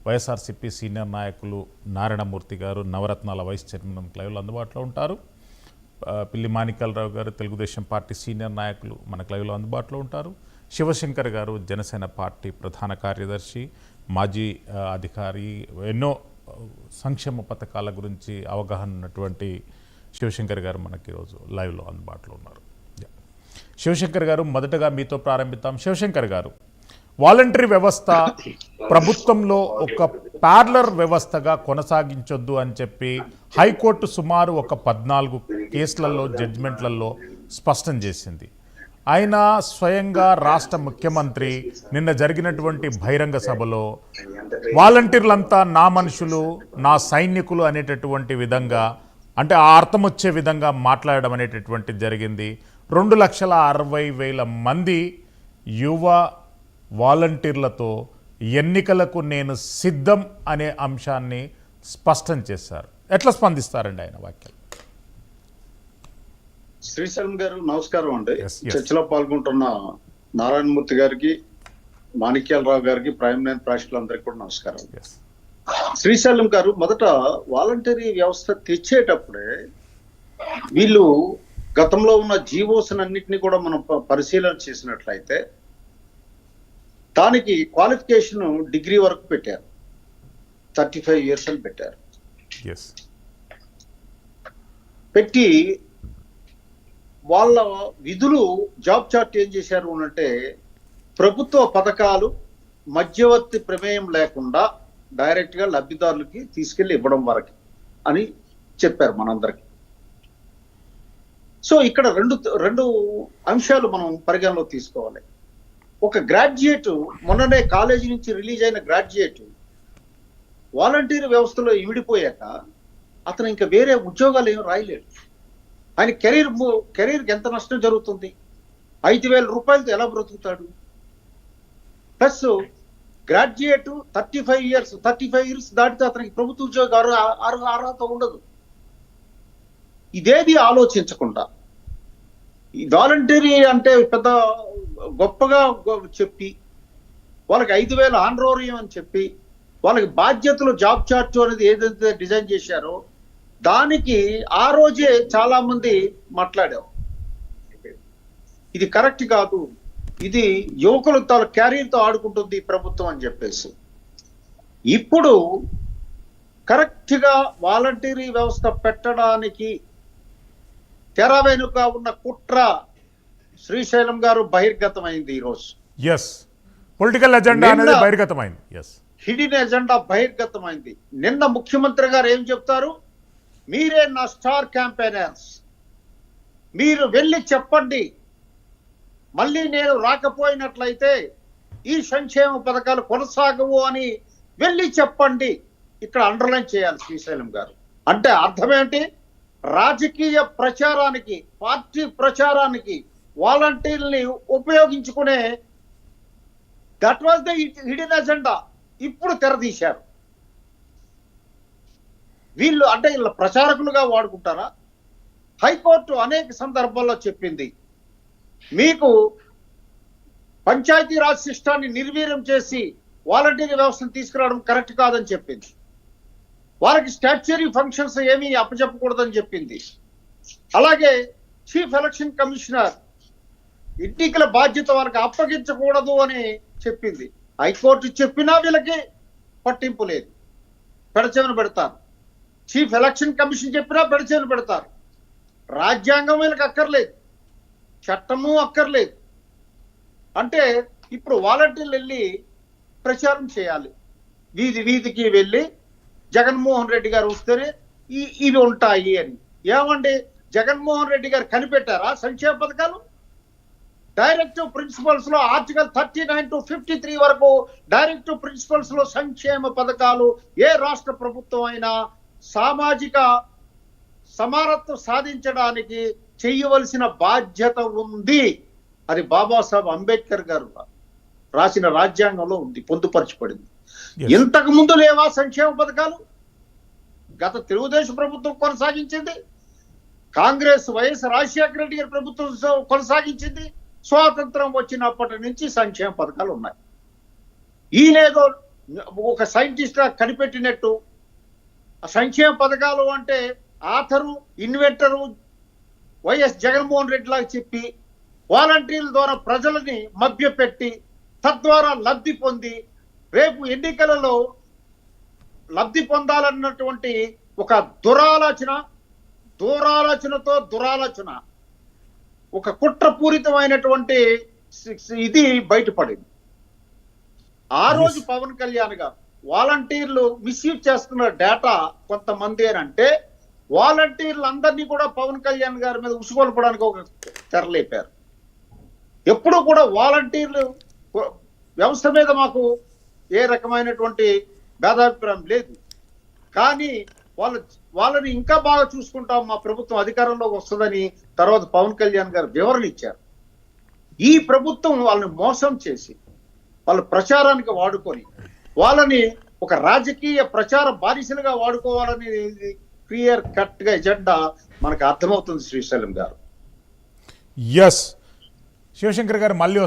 YSRCP senior నాయకులు నారాయణమూర్తి గారు, నవరత్నాల వైస్ చైర్మన్ లైవ్లో అందుబాటులో ఉంటారు. పిల్లి మాణిక్యాలరావు గారు, తెలుగుదేశం పార్టీ సీనియర్ నాయకులు మనకు లైవ్లో అందుబాటులో ఉంటారు. శివశంకర్ గారు, జనసేన పార్టీ ప్రధాన కార్యదర్శి, మాజీ అధికారి, ఎన్నో సంక్షేమ పథకాల గురించి అవగాహన ఉన్నటువంటి శివశంకర్ గారు మనకి ఈరోజు లైవ్లో అందుబాటులో ఉన్నారు. శివశంకర్ గారు, మొదటగా మీతో ప్రారంభిద్దాం. శివశంకర్ గారు, వాలంటరీ వ్యవస్థ ప్రభుత్వంలో ఒక ప్యారలర్ వ్యవస్థగా కొనసాగించొద్దు అని చెప్పి హైకోర్టు సుమారు ఒక 14 కేసులలో, జడ్జిమెంట్లలో స్పష్టం చేసింది. అయినా స్వయంగా రాష్ట్ర ముఖ్యమంత్రి నిన్న జరిగినటువంటి బహిరంగ సభలో వాలంటీర్లంతా నా మనుషులు, నా సైనికులు అనేటటువంటి విధంగా, అంటే ఆ అర్థం వచ్చే విధంగా మాట్లాడడం అనేటటువంటిది జరిగింది. 2,60,000 మంది యువ వాలంటీర్లతో ఎన్నికలకు నేను సిద్ధం అనే అంశాన్ని స్పష్టం చేశారు. ఎట్లా స్పందిస్తారండి ఆయన వ్యాఖ్యలు? శ్రీశైలం గారు నమస్కారం అండి. చర్చలో పాల్గొంటున్న నారాయణమూర్తి గారికి, మాణిక్యాలరావు గారికి, ప్రైమ్ లైన్ ప్రేక్షకులందరికీ కూడా నమస్కారం. శ్రీశైలం గారు, మొదట వాలంటరీ వ్యవస్థ తెచ్చేటప్పుడే వీళ్ళు గతంలో ఉన్న జీవోస్ అన్నింటినీ కూడా మనం పరిశీలన చేసినట్లయితే దానికి క్వాలిఫికేషన్ డిగ్రీ వరకు పెట్టారు, 35 years అని పెట్టారు. పెట్టి వాళ్ళ విధులు, జాబ్ చార్ట్ ఏం చేశారు అంటే, ప్రభుత్వ పథకాలు మధ్యవర్తి ప్రమేయం లేకుండా డైరెక్ట్ గా లబ్ధిదారులకి తీసుకెళ్లి ఇవ్వడం వరకు అని చెప్పారు మనందరికి. సో ఇక్కడ రెండు అంశాలు మనం పరిగణలో తీసుకోవాలి. ఒక గ్రాడ్యుయేట్, మొన్ననే కాలేజీ నుంచి రిలీజ్ అయిన గ్రాడ్యుయేట్ వాలంటీర్ వ్యవస్థలో ఇమిడిపోయాక అతను ఇంకా వేరే ఉద్యోగాలు ఏమి రాయలేడు. ఆయన కెరీర్కి ఎంత నష్టం జరుగుతుంది? 5,000 రూపాయలతో ఎలా బ్రతుకుతాడు? ప్లస్ గ్రాడ్యుయేట్ 35 years దాటితే అతనికి ప్రభుత్వ ఉద్యోగ అర్హత ఉండదు. ఇదేది ఆలోచించకుండా ఈ వాలంటీరీ అంటే పెద్ద గొప్పగా చెప్పి, వాళ్ళకి 5,000 ఆనరోరియం అని చెప్పి, వాళ్ళకి బాధ్యతలు, జాబ్ చార్ట్ అనేది ఏదైతే డిజైన్ చేశారో దానికి ఆ రోజే చాలా మంది మాట్లాడారు, ఇది కరెక్ట్ కాదు, ఇది యువకులు తన క్యారియర్తో ఆడుకుంటుంది ప్రభుత్వం అని చెప్పేసి. ఇప్పుడు కరెక్ట్ గా వాలంటీరీ వ్యవస్థ పెట్టడానికి తెర వెనుక ఉన్న కుట్ర శ్రీశైలం గారు బహిర్గతమైంది ఈరోజు. పొలిటికల్ ఎజెండా అనేది బహిర్గతమైంది. Hidden agenda బహిర్గతమైంది. నిన్న ముఖ్యమంత్రి గారు ఏం చెప్తారు? మీరే నా స్టార్ క్యాంపెయినర్స్, మీరు వెళ్ళి చెప్పండి, మళ్ళీ నేను రాకపోయినట్లయితే ఈ సంక్షేమ పథకాలు కొనసాగవు అని వెళ్ళి చెప్పండి. ఇక్కడ అండర్లైన్ చేయాలి శ్రీశైలం గారు. అంటే అర్థమేంటి? రాజకీయ ప్రచారానికి, పార్టీ ప్రచారానికి వాలంటీర్ని ఉపయోగించుకునే that was the hidden agenda ఇప్పుడు తెరదీశారు. వీళ్ళు అంటే వీళ్ళ ప్రచారకులుగా వాడుకుంటారా? హైకోర్టు అనేక సందర్భాల్లో చెప్పింది, మీకు పంచాయతీరాజ్ సిస్టాన్ని నిర్వీర్యం చేసి వాలంటీర్ వ్యవస్థను తీసుకురావడం కరెక్ట్ కాదని చెప్పింది. వారికి స్టాట్యూటరీ ఫంక్షన్స్ ఏమీ అప్పచెప్పకూడదని చెప్పింది. అలాగే చీఫ్ ఎలక్షన్ కమిషనర్ ఎన్నికల బాధ్యత వారికి అప్పగించకూడదు అని చెప్పింది. హైకోర్టు చెప్పినా వీళ్ళకి పట్టింపు లేదు, పెడచెవిన పెడతారు. చీఫ్ ఎలక్షన్ కమిషన్ చెప్పినా పెడచెవిన పెడతారు. రాజ్యాంగం వీళ్ళకి అక్కర్లేదు, చట్టము అక్కర్లేదు. అంటే ఇప్పుడు వాలంటీర్లు వెళ్ళి ప్రచారం చేయాలి, వీధికి వెళ్ళి జగన్మోహన్ రెడ్డి గారు వస్తేనే ఇవి ఉంటాయి అని. ఏమండి, జగన్మోహన్ రెడ్డి గారు కనిపెట్టారా సంక్షేమ పథకాలు? డైరెక్టివ్ ప్రిన్సిపల్స్ లో ఆర్టికల్ 39 to 53 వరకు డైరెక్టివ్ ప్రిన్సిపల్స్ లో సంక్షేమ పథకాలు ఏ రాష్ట్ర ప్రభుత్వం అయినా సామాజిక సమానత్వం సాధించడానికి చేయవలసిన బాధ్యత ఉంది. అది బాబాసాహెబ్ అంబేద్కర్ గారు రాసిన రాజ్యాంగంలో ఉంది, పొందుపరచబడింది. ఇంతకు ముందు లేవా సంక్షేమ పథకాలు? గత తెలుగుదేశం ప్రభుత్వం కొనసాగించింది, కాంగ్రెస్ వైఎస్ రాజశేఖర రెడ్డి గారి ప్రభుత్వం కొనసాగించింది. స్వాతంత్రం వచ్చినప్పటి నుంచి సంక్షేమ పథకాలు ఉన్నాయి. ఈయనేదో ఒక సైంటిస్ట్ గా కనిపెట్టినట్టు, ఆ సంక్షేమ పథకాలు అంటే ఆథరు ఇన్వెంటరు వైఎస్ జగన్మోహన్ రెడ్డి లాగా చెప్పి వాలంటీర్ల ద్వారా ప్రజలని మభ్యపెట్టి తద్వారా లబ్ధి పొంది రేపు ఎన్నికలలో లబ్ధి పొందాలన్నటువంటి ఒక దురాలోచన ఒక కుట్రపూరితమైనటువంటి ఇది బయటపడింది. ఆ రోజు పవన్ కళ్యాణ్ గారు వాలంటీర్లు మిస్యూజ్ చేస్తున్న డేటా కొంతమంది అని అంటే వాలంటీర్లు అందరినీ కూడా పవన్ కళ్యాణ్ గారి మీద ఉసుగొల్పడానికి ఒక తెరలేపారు. ఎప్పుడు కూడా వాలంటీర్లు వ్యవస్థ మీద మాకు ఏ రకమైనటువంటి భేదాభిప్రాయం లేదు, కానీ వాళ్ళని ఇంకా బాగా చూసుకుంటాం మా ప్రభుత్వం అధికారంలోకి వస్తుందని తర్వాత పవన్ కళ్యాణ్ గారు వివరణ ఇచ్చారు. ఈ ప్రభుత్వం వాళ్ళని మోసం చేసి వాళ్ళ ప్రచారానికి వాడుకొని వాళ్ళని ఒక రాజకీయ ప్రచార బానిసలుగా వాడుకోవాలని క్లియర్ కట్ గా ఎజెండా మనకు అర్థమవుతుంది శ్రీశైలం గారు. ఎస్ శివశంకర్ గారు మళ్ళీ